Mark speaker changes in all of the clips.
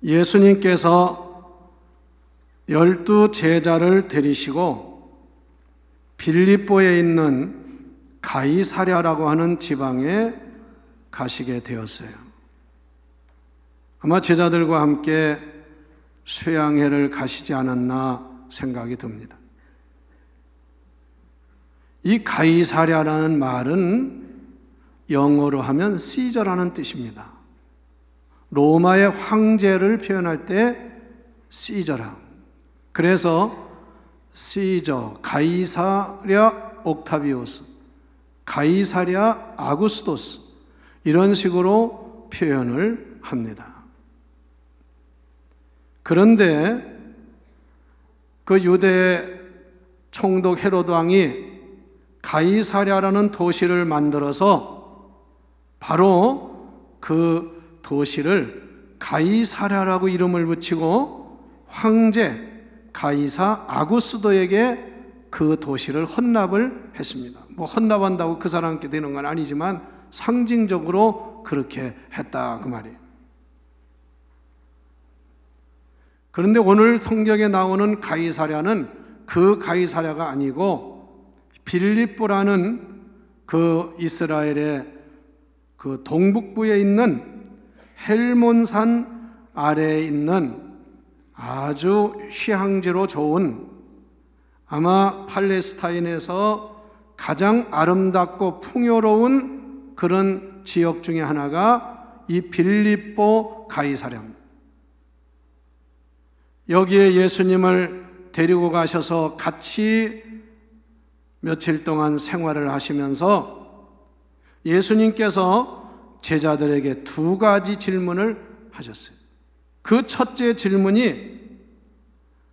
Speaker 1: 예수님께서 12 제자를 데리시고 빌립보에 있는 가이사랴라고 하는 지방에 가시게 되었어요. 아마 제자들과 함께 수양회를 가시지 않았나 생각이 듭니다. 이 가이사랴라는 말은 영어로 하면 시저라는 뜻입니다. 로마의 황제를 표현할 때 시저라. 그래서 시저, 가이사랴 옥타비우스, 가이사랴 아구스토스 이런 식으로 표현을 합니다. 그런데 그 유대 총독 헤로드 왕이 가이사랴라는 도시를 만들어서 바로 그 도시를 가이사랴라고 이름을 붙이고 황제 가이사 아구스도에게 그 도시를 헌납을 했습니다. 뭐 헌납한다고 그 사람께 되는 건 아니지만 상징적으로 그렇게 했다 그 말이에요. 그런데 오늘 성경에 나오는 가이사랴는 그 가이사랴가 아니고 빌립보라는 그 이스라엘의 그 동북부에 있는 헬몬산 아래에 있는 아주 휴양지로 좋은, 아마 팔레스타인에서 가장 아름답고 풍요로운 그런 지역 중에 하나가 이 빌립보 가이사랴입니다. 여기에 예수님을 데리고 가셔서 같이 며칠 동안 생활을 하시면서 예수님께서 제자들에게 2가지 질문을 하셨어요. 그 첫째 질문이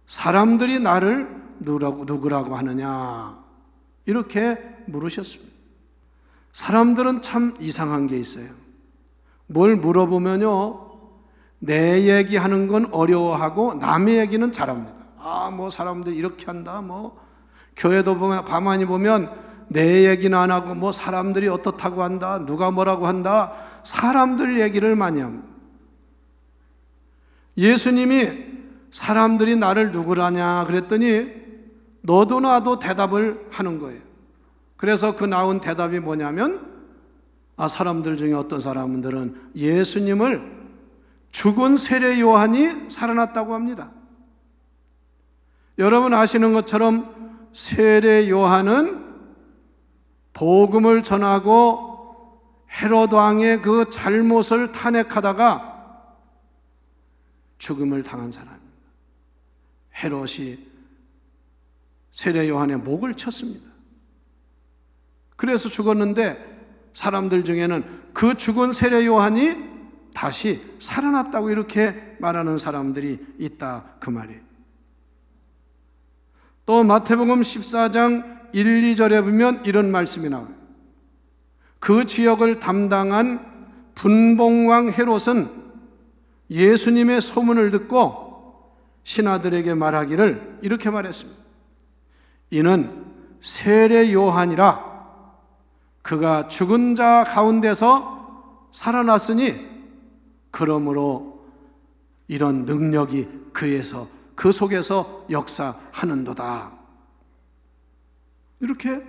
Speaker 1: 사람들이 나를 누구라고 하느냐 이렇게 물으셨습니다. 사람들은 참 이상한 게 있어요. 뭘 물어보면요, 내 얘기하는 건 어려워하고 남의 얘기는 잘합니다. 뭐 사람들이 이렇게 한다, 뭐 교회도 보면 가만히 보면 내 얘기는 안 하고 뭐 사람들이 어떻다고 한다, 누가 뭐라고 한다, 사람들 얘기를 많이 합니다. 예수님이 사람들이 나를 누구라냐 그랬더니 너도 나도 대답을 하는 거예요. 그래서 그 나온 대답이 뭐냐면 사람들 중에 어떤 사람들은 예수님을 죽은 세례 요한이 살아났다고 합니다. 여러분 아시는 것처럼 세례 요한은 복음을 전하고 헤로드 왕의 그 잘못을 탄핵하다가 죽음을 당한 사람입니다. 헤롯이 세례 요한의 목을 쳤습니다. 그래서 죽었는데 사람들 중에는 그 죽은 세례 요한이 다시 살아났다고 이렇게 말하는 사람들이 있다 그 말이에요. 또 마태복음 14장 1, 2절에 보면 이런 말씀이 나와요. 그 지역을 담당한 분봉왕 헤롯은 예수님의 소문을 듣고 신하들에게 말하기를 이렇게 말했습니다. 이는 세례 요한이라 그가 죽은 자 가운데서 살아났으니 그러므로 이런 능력이 그 속에서 역사하는도다. 이렇게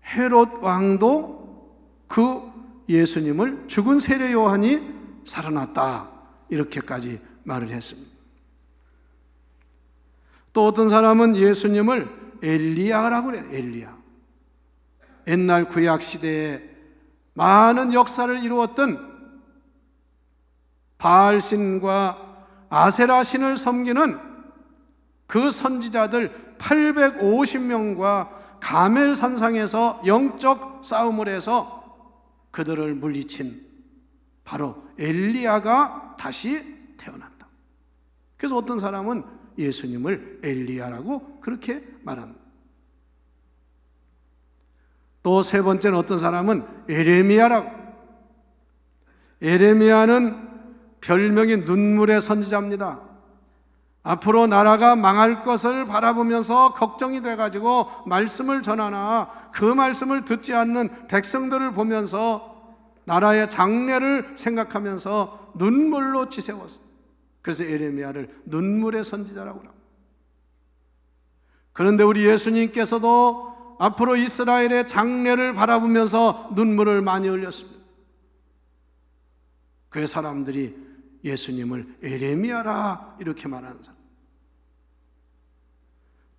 Speaker 1: 헤롯 왕도 그 예수님을 죽은 세례 요한이 살아났다 이렇게까지 말을 했습니다. 또 어떤 사람은 예수님을 엘리야라고 그래요. 엘리야. 옛날 구약 시대에 많은 역사를 이루었던 바알신과 아세라신을 섬기는 그 선지자들 850명과 가멜산상에서 영적 싸움을 해서 그들을 물리친 바로 엘리야가 다시 태어난다. 그래서 어떤 사람은 예수님을 엘리야라고 그렇게 말합니다. 또 세 번째는 어떤 사람은 에레미야라고. 에레미야는 별명이 눈물의 선지자입니다. 앞으로 나라가 망할 것을 바라보면서 걱정이 돼가지고 말씀을 전하나 그 말씀을 듣지 않는 백성들을 보면서 나라의 장래를 생각하면서 눈물로 지새웠어요. 그래서 에레미야를 눈물의 선지자라고 합니다. 그런데 우리 예수님께서도 앞으로 이스라엘의 장래를 바라보면서 눈물을 많이 흘렸습니다. 그 사람들이 예수님을 에레미야라 이렇게 말하는 사람.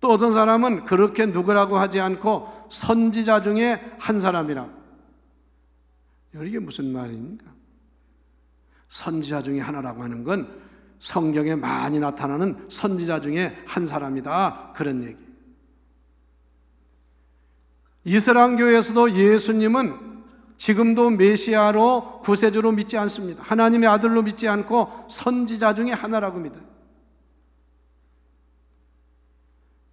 Speaker 1: 또 어떤 사람은 그렇게 누구라고 하지 않고 선지자 중에 한 사람이라고. 이게 무슨 말입니까? 선지자 중에 하나라고 하는 건 성경에 많이 나타나는 선지자 중에 한 사람이다, 그런 얘기. 이스라엘 교회에서도 예수님은 지금도 메시아로 구세주로 믿지 않습니다. 하나님의 아들로 믿지 않고 선지자 중에 하나라고 믿어요.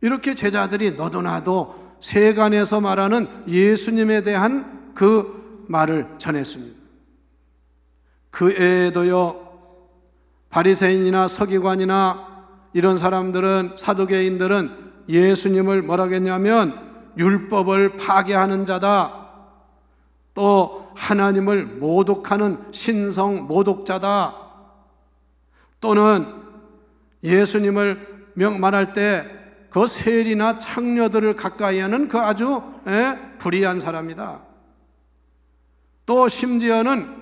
Speaker 1: 이렇게 제자들이 너도 나도 세간에서 말하는 예수님에 대한 그 말을 전했습니다. 그 외에도요, 바리새인이나 서기관이나 이런 사람들은, 사두개인들은 예수님을 뭐라고 했냐면 율법을 파괴하는 자다, 또 하나님을 모독하는 신성 모독자다, 또는 예수님을 말할 때 그 세리나 창녀들을 가까이 하는 그 아주 불의한 사람이다. 또 심지어는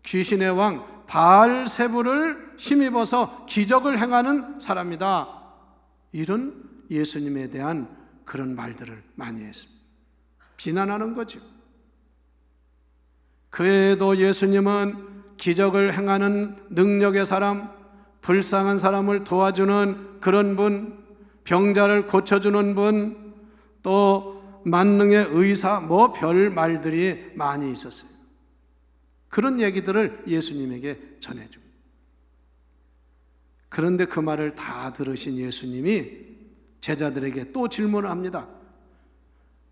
Speaker 1: 귀신의 왕 바알세불을 힘입어서 기적을 행하는 사람이다. 이런 예수님에 대한 그런 말들을 많이 했습니다. 비난하는 거죠. 그 외에도 예수님은 기적을 행하는 능력의 사람, 불쌍한 사람을 도와주는 그런 분, 병자를 고쳐주는 분, 또 만능의 의사, 뭐 별 말들이 많이 있었어요. 그런 얘기들을 예수님에게 전해줍니다. 그런데 그 말을 다 들으신 예수님이 제자들에게 또 질문을 합니다.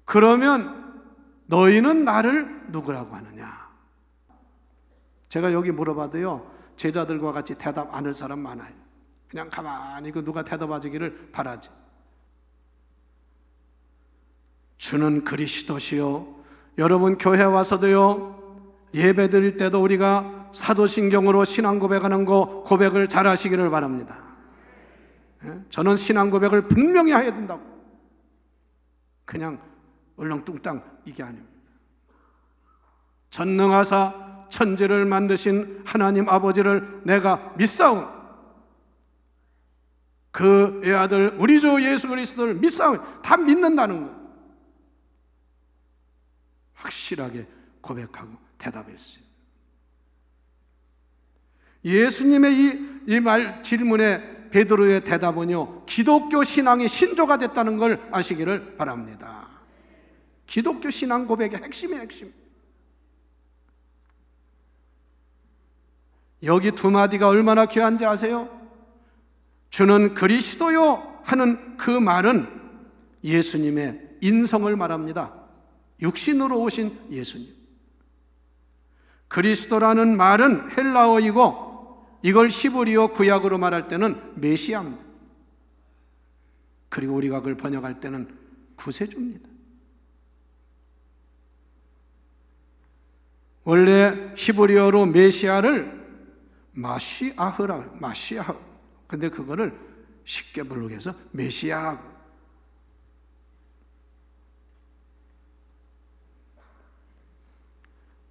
Speaker 1: 그러면 너희는 나를 누구라고 하느냐? 제가 여기 물어봐도요, 제자들과 같이 대답 안 할 사람 많아요. 그냥 가만히 누가 대답해 주기를 바라지. 주는 그리스도시요. 여러분 교회 와서도요, 예배 드릴 때도 우리가 사도신경으로 신앙 고백하는 거 고백을 잘 하시기를 바랍니다. 저는 신앙 고백을 분명히 해야 된다고. 그냥 얼렁뚱땅 이게 아닙니다. 전능하사 천지를 만드신 하나님 아버지를 내가 믿사오니, 그 외아들 우리 주 예수 그리스도를 믿사오니, 다 믿는다는 거 확실하게 고백하고 대답했어요. 예수님의 이 말 질문에 베드로의 대답은요, 기독교 신앙의 신조가 됐다는 걸 아시기를 바랍니다. 기독교 신앙 고백의 핵심이 핵심. 여기 두 마디가 얼마나 귀한지 아세요? 주는 그리스도요 하는 그 말은 예수님의 인성을 말합니다. 육신으로 오신 예수님. 그리스도라는 말은 헬라어이고 이걸 히브리어 구약으로 말할 때는 메시아입니다. 그리고 우리가 그걸 번역할 때는 구세주입니다. 원래 히브리어로 메시아를 마시아흐라, 마시아흐. 근데 그거를 쉽게 부르게 해서 메시아.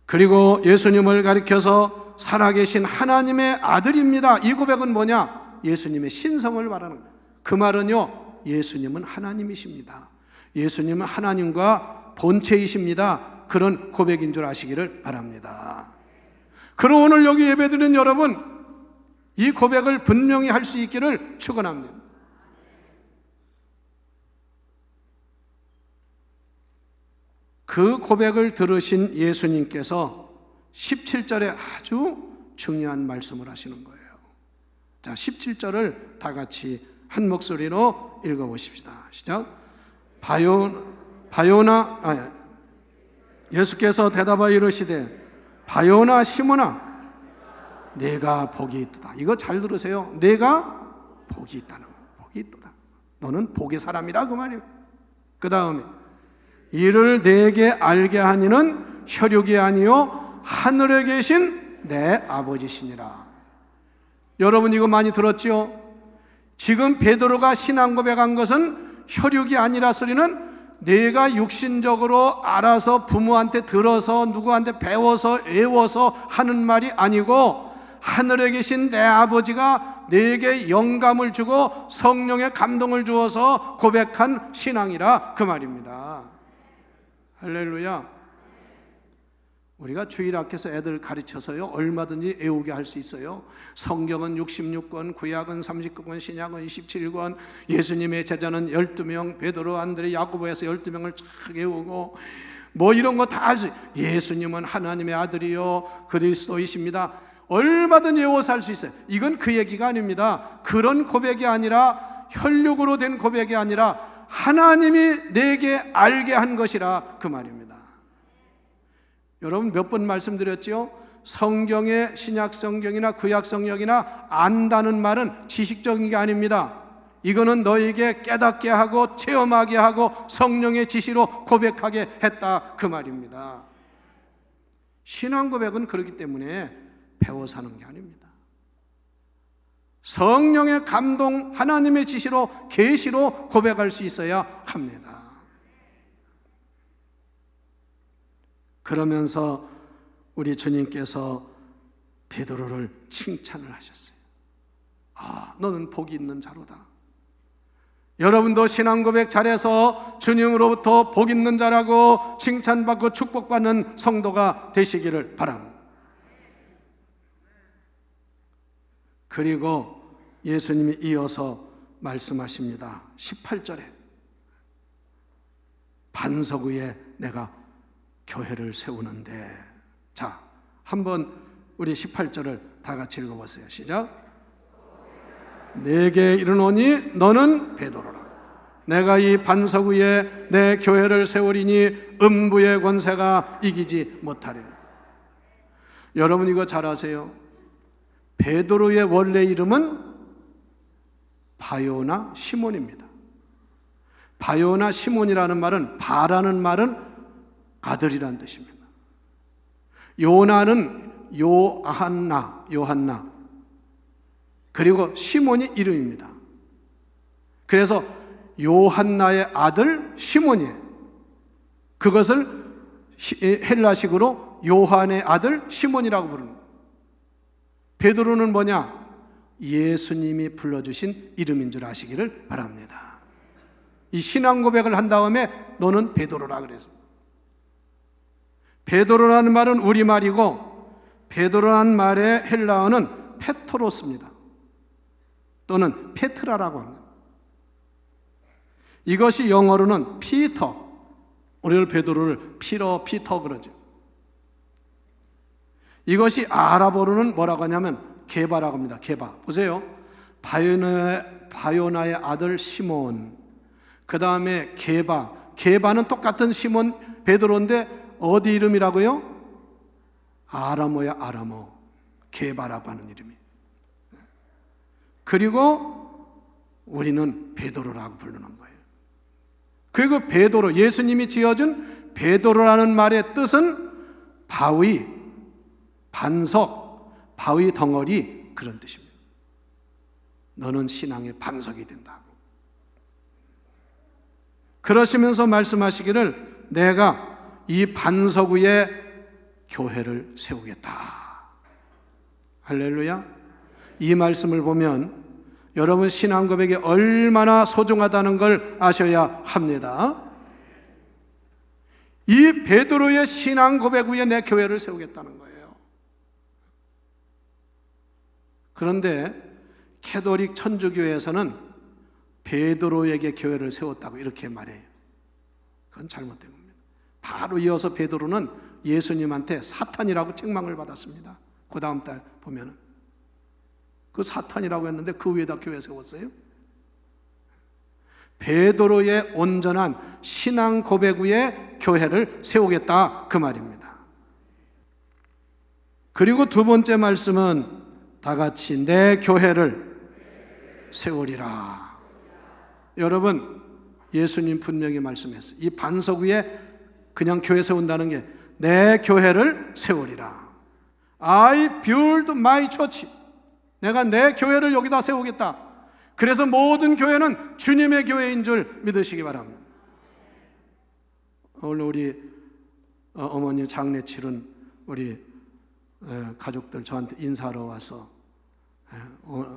Speaker 1: 그리고 예수님을 가리켜서 살아계신 하나님의 아들입니다. 이 고백은 뭐냐? 예수님의 신성을 말하는 거예요. 그 말은요, 예수님은 하나님이십니다. 예수님은 하나님과 본체이십니다. 그런 고백인 줄 아시기를 바랍니다. 그럼 오늘 여기 예배드린 여러분, 이 고백을 분명히 할 수 있기를 축원합니다. 그 고백을 들으신 예수님께서 17절에 아주 중요한 말씀을 하시는 거예요. 자, 17절을 다 같이 한 목소리로 읽어보십시다. 시작. 예수께서 대답하여 이르시되 바요나 시몬아, 내가 복이 있도다. 이거 잘 들으세요. 내가 복이 있다는 거예요. 복이 있도다. 너는 복의 사람이라 그 말이에요. 그 다음에 이를 내게 알게 하니는 혈육이 아니요 하늘에 계신 내 아버지시니라. 여러분 이거 많이 들었죠? 지금 베드로가 신앙 고백한 것은 혈육이 아니라서리는 내가 육신적으로 알아서 부모한테 들어서 누구한테 배워서 외워서 하는 말이 아니고 하늘에 계신 내 아버지가 내게 영감을 주고 성령의 감동을 주어서 고백한 신앙이라 그 말입니다. 할렐루야. 우리가 주일 학교에서 애들 가르쳐서요 얼마든지 외우게 할 수 있어요. 성경은 66권, 구약은 39권, 신약은 27권, 예수님의 제자는 12명, 베드로, 안드레, 야고보에서 12명을 쫙 외우고 뭐 이런 거 다 알수. 예수님은 하나님의 아들이요 그리스도이십니다. 얼마든지 외워서 할 수 있어요. 이건 그 얘기가 아닙니다. 그런 고백이 아니라 혈육으로 된 고백이 아니라 하나님이 내게 알게 한 것이라 그 말입니다. 여러분 몇 번 말씀드렸죠? 성경의 신약 성경이나 구약 성경이나 안다는 말은 지식적인 게 아닙니다. 이거는 너에게 깨닫게 하고 체험하게 하고 성령의 지시로 고백하게 했다 그 말입니다. 신앙 고백은 그렇기 때문에 배워서 하는 게 아닙니다. 성령의 감동, 하나님의 지시로 계시로 고백할 수 있어야 합니다. 그러면서 우리 주님께서 베드로를 칭찬을 하셨어요. 아, 너는 복이 있는 자로다. 여러분도 신앙 고백 잘해서 주님으로부터 복 있는 자라고 칭찬받고 축복받는 성도가 되시기를 바랍니다. 그리고 예수님이 이어서 말씀하십니다. 18절에 반석 위에 내가 교회를 세우는데. 자, 한번 우리 18절을 다 같이 읽어보세요. 시작. 내게 이르노니 너는 베드로라. 내가 이 반석 위에 내 교회를 세우리니 음부의 권세가 이기지 못하리라. 여러분 이거 잘 아세요? 베드로의 원래 이름은 바요나 시몬입니다. 바요나 시몬이라는 말은 바라는 말은 아들이란 뜻입니다. 요나는 요한나. 그리고 시몬이 이름입니다. 그래서 요한나의 아들 시몬이에요. 그것을 헬라식으로 요한의 아들 시몬이라고 부릅니다. 베드로는 뭐냐? 예수님이 불러주신 이름인 줄 아시기를 바랍니다. 이 신앙 고백을 한 다음에 너는 베드로라 그랬어요. 베드로라는 말은 우리말이고 베드로라는 말의 헬라어는 페트로스입니다. 또는 페트라라고 합니다. 이것이 영어로는 피터, 우리는 베드로를 피터 그러죠. 이것이 아랍어로는 뭐라고 하냐면 게바라고 합니다. 게바. 보세요. 바요나의 아들 시몬, 그 다음에 게바는 똑같은 시몬 베드로인데 어디 이름이라고요? 아람어야 아람어. 게바라고 하는 이름이에요. 그리고 우리는 베드로라고 부르는 거예요. 그리고 베드로, 예수님이 지어준 베드로라는 말의 뜻은 바위, 반석, 바위 덩어리 그런 뜻입니다. 너는 신앙의 반석이 된다고. 그러시면서 말씀하시기를 내가 이 반석 위에 교회를 세우겠다. 할렐루야. 이 말씀을 보면 여러분 신앙 고백이 얼마나 소중하다는 걸 아셔야 합니다. 이 베드로의 신앙 고백 위에 내 교회를 세우겠다는 거예요. 그런데 캐톨릭 천주교에서는 베드로에게 교회를 세웠다고 이렇게 말해요. 그건 잘못된 겁니다. 바로 이어서 베드로는 예수님한테 사탄이라고 책망을 받았습니다. 그 다음 달 보면은 그 사탄이라고 했는데 그 위에다 교회 세웠어요. 베드로의 온전한 신앙 고백 위에 교회를 세우겠다 그 말입니다. 그리고 두 번째 말씀은 다 같이 내 교회를 세우리라. 여러분 예수님 분명히 말씀했어요. 이 반석 위에 그냥 교회 세운다는 게 내 교회를 세우리라. I build my church. 내가 내 교회를 여기다 세우겠다. 그래서 모든 교회는 주님의 교회인 줄 믿으시기 바랍니다. 오늘 우리 어머니 장례 치른 우리 가족들 저한테 인사하러 와서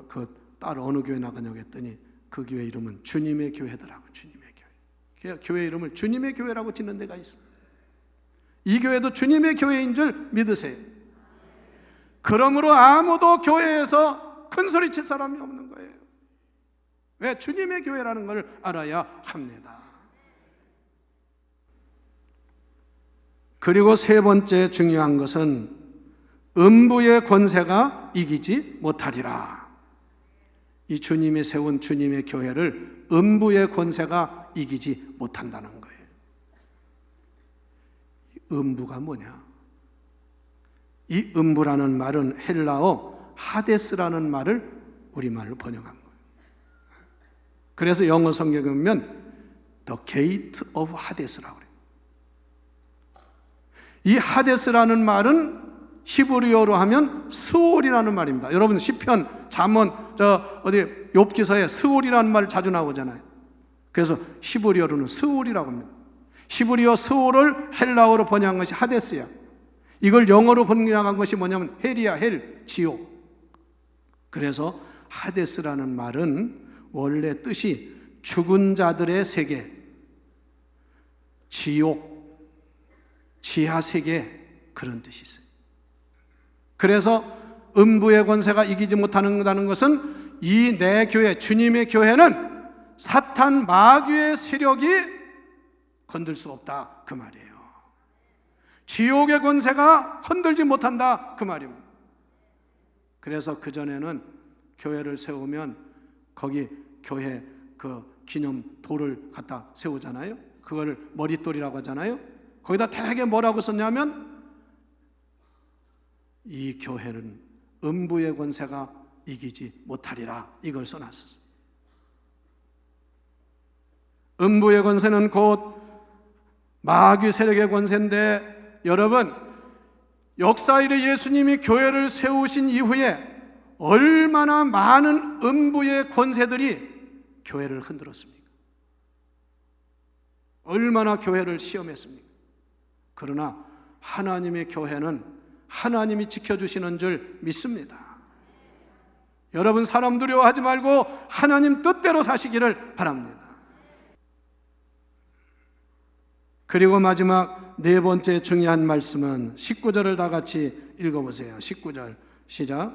Speaker 1: 그 딸 어느 교회 나가냐고 했더니 그 교회 이름은 주님의 교회더라고. 주님의 교회. 교회 이름을 주님의 교회라고 짓는 데가 있어요. 이 교회도 주님의 교회인 줄 믿으세요. 그러므로 아무도 교회에서 큰 소리 칠 사람이 없는 거예요. 왜? 주님의 교회라는 걸 알아야 합니다. 그리고 세 번째 중요한 것은 음부의 권세가 이기지 못하리라. 이 주님이 세운 주님의 교회를 음부의 권세가 이기지 못한다는 거예요. 음부가 뭐냐? 이 음부라는 말은 헬라어 하데스라는 말을 우리말로 번역한 거예요. 그래서 영어 성경에 보면 The Gate of Hades라고 그래요. 이 하데스라는 말은 히브리어로 하면 스올이라는 말입니다. 여러분 시편, 잠언, 욥기서에 스올이라는 말 자주 나오잖아요. 그래서 히브리어로는 스올이라고 합니다. 히브리어 스올을 헬라어로 번역한 것이 하데스야. 이걸 영어로 번역한 것이 뭐냐면 헬이야. 헬, 지옥. 그래서 하데스라는 말은 원래 뜻이 죽은 자들의 세계, 지옥, 지하 세계, 그런 뜻이 있어요. 그래서 음부의 권세가 이기지 못한다는 것은 이 내 교회, 주님의 교회는 사탄 마귀의 세력이 건들 수 없다, 그 말이에요. 지옥의 권세가 흔들지 못한다, 그 말입니다. 그래서 그전에는 교회를 세우면 거기 교회 그 기념돌을 갖다 세우잖아요. 그걸 머릿돌이라고 하잖아요. 거기다 되게 뭐라고 썼냐면 이 교회는 음부의 권세가 이기지 못하리라, 이걸 써놨었어요. 음부의 권세는 곧 마귀 세력의 권세인데, 여러분 역사 이래 예수님이 교회를 세우신 이후에 얼마나 많은 음부의 권세들이 교회를 흔들었습니까? 얼마나 교회를 시험했습니까? 그러나 하나님의 교회는 하나님이 지켜주시는 줄 믿습니다. 여러분 사람 두려워하지 말고 하나님 뜻대로 사시기를 바랍니다. 그리고 마지막 네 번째 중요한 말씀은 19절을 다 같이 읽어보세요. 19절 시작.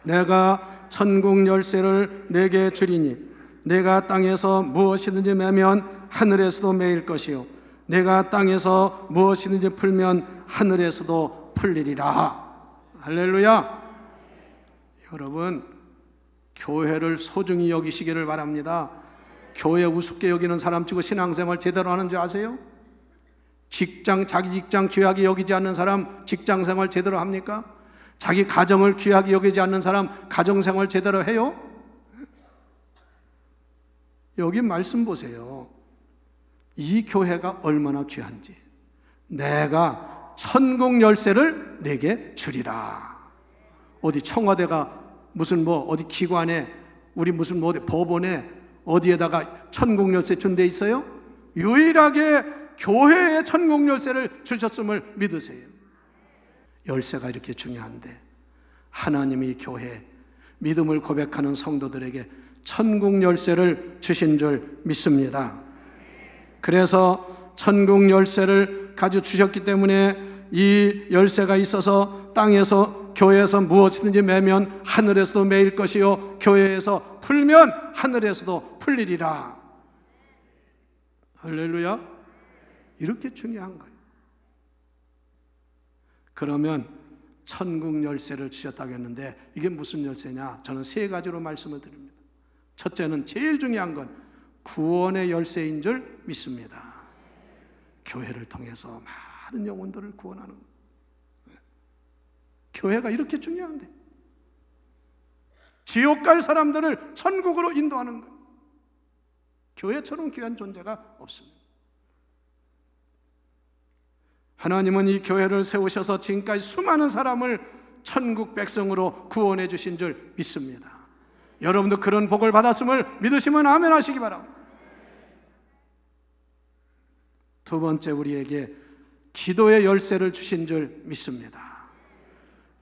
Speaker 1: 내가 천국 열쇠를 내게 주리니 내가 땅에서 무엇이든지 매면 하늘에서도 매일 것이요 내가 땅에서 무엇이든지 풀면 하늘에서도 풀리리라. 할렐루야. 여러분 교회를 소중히 여기시기를 바랍니다. 교회 우습게 여기는 사람 치고 신앙생활 제대로 하는 줄 아세요? 자기 직장 귀하게 여기지 않는 사람 직장생활 제대로 합니까? 자기 가정을 귀하게 여기지 않는 사람 가정생활 제대로 해요? 여기 말씀 보세요. 이 교회가 얼마나 귀한지. 내가 천국 열쇠를 내게 주리라. 어디 청와대가 무슨 어디 기관에 우리 무슨 어디 법원에 어디에다가 천국 열쇠 준 데 있어요? 유일하게 교회에 천국 열쇠를 주셨음을 믿으세요. 열쇠가 이렇게 중요한데 하나님이 교회 믿음을 고백하는 성도들에게 천국 열쇠를 주신 줄 믿습니다. 그래서 천국 열쇠를 가지고 주셨기 때문에 이 열쇠가 있어서 땅에서 교회에서 무엇이든지 매면 하늘에서도 매일 것이요 교회에서 풀면 하늘에서도 풀리리라. 할렐루야. 이렇게 중요한 거예요. 그러면 천국 열쇠를 주셨다고 했는데 이게 무슨 열쇠냐? 저는 세 가지로 말씀을 드립니다. 첫째는 제일 중요한 건 구원의 열쇠인 줄 믿습니다. 교회를 통해서 많은 영혼들을 구원하는 거예요. 교회가 이렇게 중요한데 지옥 갈 사람들을 천국으로 인도하는 거예요. 교회처럼 귀한 존재가 없습니다. 하나님은 이 교회를 세우셔서 지금까지 수많은 사람을 천국 백성으로 구원해 주신 줄 믿습니다. 여러분도 그런 복을 받았음을 믿으시면 아멘 하시기 바랍니다. 두 번째, 우리에게 기도의 열쇠를 주신 줄 믿습니다.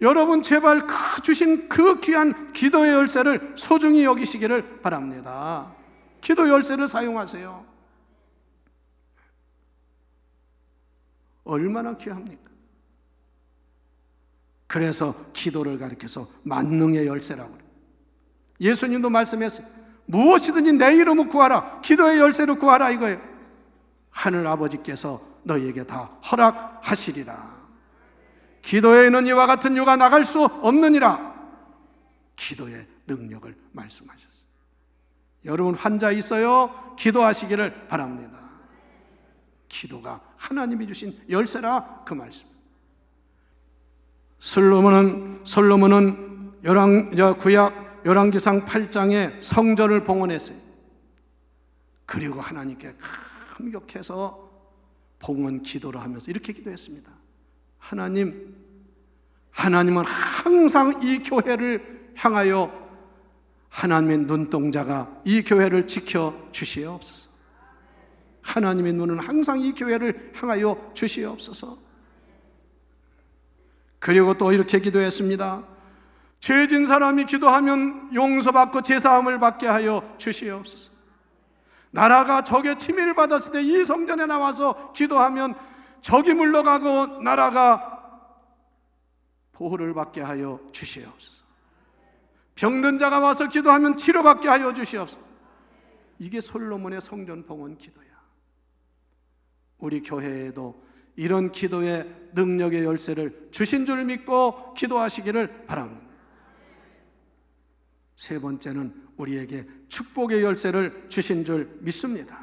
Speaker 1: 여러분 제발 주신 그 귀한 기도의 열쇠를 소중히 여기시기를 바랍니다. 기도 열쇠를 사용하세요. 얼마나 귀합니까? 그래서 기도를 가리켜서 만능의 열쇠라고 그래요. 예수님도 말씀했어요. 무엇이든지 내 이름으로 구하라. 기도의 열쇠로 구하라 이거예요. 하늘 아버지께서 너희에게 다 허락하시리라. 기도에는 이와 같은 유가 나갈 수 없느니라. 기도의 능력을 말씀하셨어요. 여러분 환자 있어요? 기도하시기를 바랍니다. 기도가 하나님이 주신 열쇠라 그 말씀. 솔로몬은 구약 열왕기상 8장에 성전을 봉헌했어요. 그리고 하나님께 감격해서 봉헌 기도를 하면서 이렇게 기도했습니다. 하나님은 항상 이 교회를 향하여 하나님의 눈동자가 이 교회를 지켜 주시옵소서. 하나님의 눈은 항상 이 교회를 향하여 주시옵소서. 그리고 또 이렇게 기도했습니다. 죄진 사람이 기도하면 용서받고 제사함을 받게 하여 주시옵소서. 나라가 적의 침해를 받았을 때 이 성전에 나와서 기도하면 적이 물러가고 나라가 보호를 받게 하여 주시옵소서. 병든 자가 와서 기도하면 치료받게 하여 주시옵소서. 이게 솔로몬의 성전 봉헌 기도야. 우리 교회에도 이런 기도의 능력의 열쇠를 주신 줄 믿고 기도하시기를 바랍니다. 세 번째는 우리에게 축복의 열쇠를 주신 줄 믿습니다.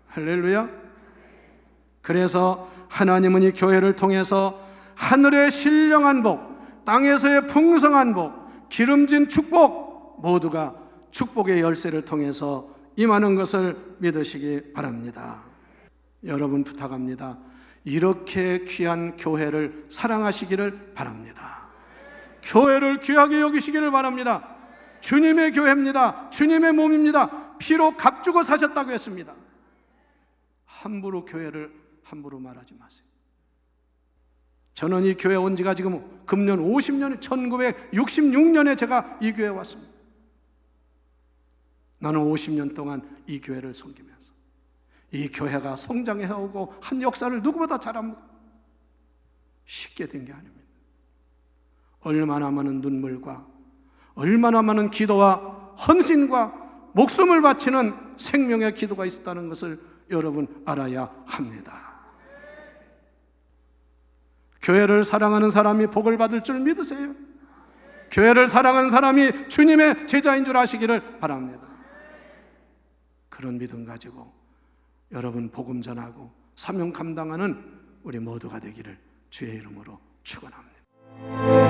Speaker 1: 할렐루야. 그래서 하나님은 이 교회를 통해서 하늘의 신령한 복, 땅에서의 풍성한 복, 기름진 축복 모두가 축복의 열쇠를 통해서 임하는 것을 믿으시기 바랍니다. 여러분 부탁합니다. 이렇게 귀한 교회를 사랑하시기를 바랍니다. 교회를 귀하게 여기시기를 바랍니다. 주님의 교회입니다. 주님의 몸입니다. 피로 값주고 사셨다고 했습니다. 함부로 교회를 함부로 말하지 마세요. 저는 이 교회 온 지가 지금 금년 50년, 1966년에 제가 이 교회에 왔습니다. 나는 50년 동안 이 교회를 섬기면서 이 교회가 성장해오고 한 역사를 누구보다 잘 압니다. 쉽게 된 게 아닙니다. 얼마나 많은 눈물과 얼마나 많은 기도와 헌신과 목숨을 바치는 생명의 기도가 있었다는 것을 여러분 알아야 합니다. 교회를 사랑하는 사람이 복을 받을 줄 믿으세요. 교회를 사랑하는 사람이 주님의 제자인 줄 아시기를 바랍니다. 그런 믿음 가지고 여러분 복음 전하고 사명 감당하는 우리 모두가 되기를 주의 이름으로 축원합니다.